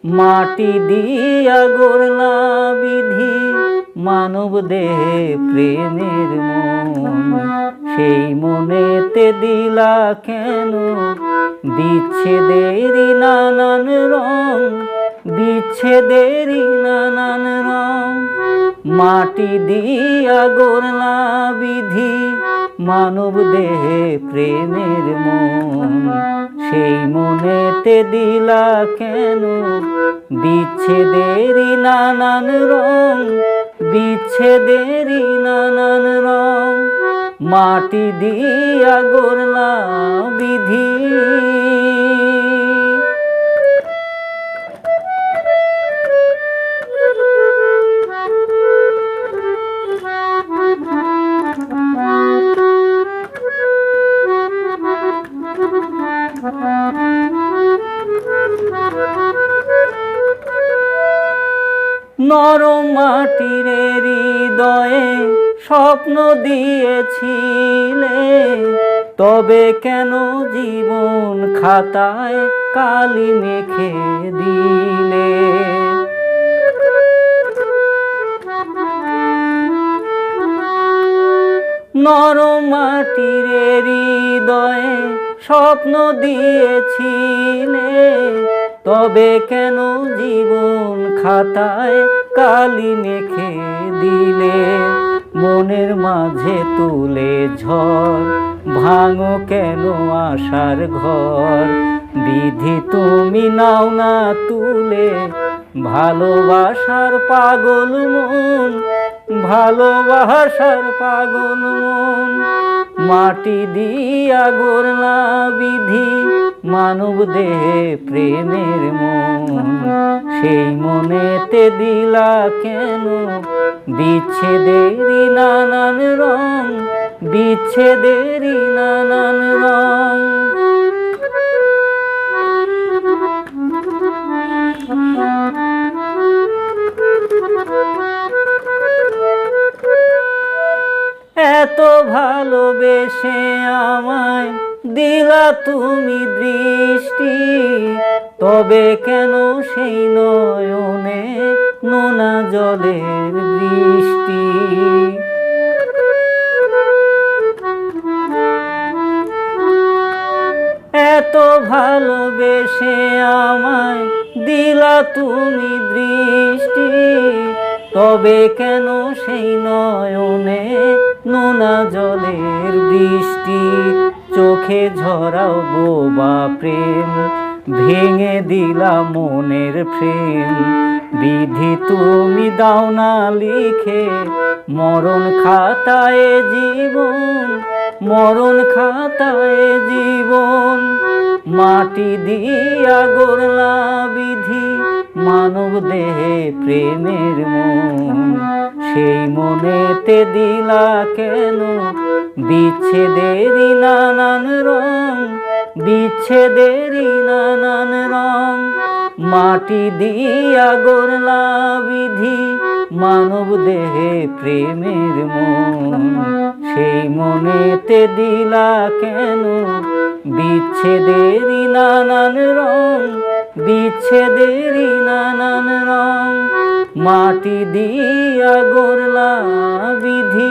মাটি দিয়া গড়লা বিধি মানব দেহে প্রেমের মন, সেই মনেতে দিলা কেন বিচ্ছেদেরই নানান রং, বিচ্ছেদেরই নানান রং। মাটি দিয়া গড়লা বিধি মানব দেহে প্রেমের মন, সেই মনেতে দিলা কেন বিচ্ছেদেরই নানান রং, বিচ্ছেদেরই নানান রং। মাটি দিয়া গড়লা বিধি। নরম মাটির হৃদয়ে স্বপ্ন দিয়েছিলে, তবে কেন জীবন খাতায় কালি মেখে দিলে? নরম মাটির হৃদয়ে স্বপ্ন দিয়েছিলে, তবে কেন জীবন খাতায় কালি মেখে দিলে? মনের মাঝে তুলে ঝড় ভাঙো কেন আশার ঘর, বিধি তুমি নাও না তুলে ভালোবাসার পাগল মন, ভালোবাসার পাগল মন। মাটি দিয়া গড়লা বিধি মানব দেহে প্রেমের মন, সেই মনেতে দিলা কেন বিচ্ছেদেরই নানান রং, বিচ্ছেদেরই নানান রং। এত ভালোবেসে আমায় দিলা তুমি দৃষ্টি, তবে কেন সেই নয়নে নোনা জলের বৃষ্টি? এত ভালোবেসে আমায় দিলা তুমি দৃষ্টি, তবে কেন সেই নয়নে নোনা জলের বৃষ্টি? চোখে ঝরাও বোবা প্রেম, ভেঙে দিলা মনের প্রেম, বিধি তুমি দাও না লিখে মরণ খাতায় জীবন, মরণ খাতায় জীবন। মাটি দিয়া গড়লা বিধি মানব দেহে প্রেমের মন, সেই মনেতে দিলা কেন বিচ্ছেদেরই নানান রং, বিচ্ছেদেরই নানান রং। মাটি দিয়া গড়লা বিধি মানব দেহে প্রেমের মন, সেই মনেতে দিলা কেন বিচ্ছেদেরই নানান রং, বিচ্ছেদেরই নানান রং। মাটি দিয়া গড়লা বিধি।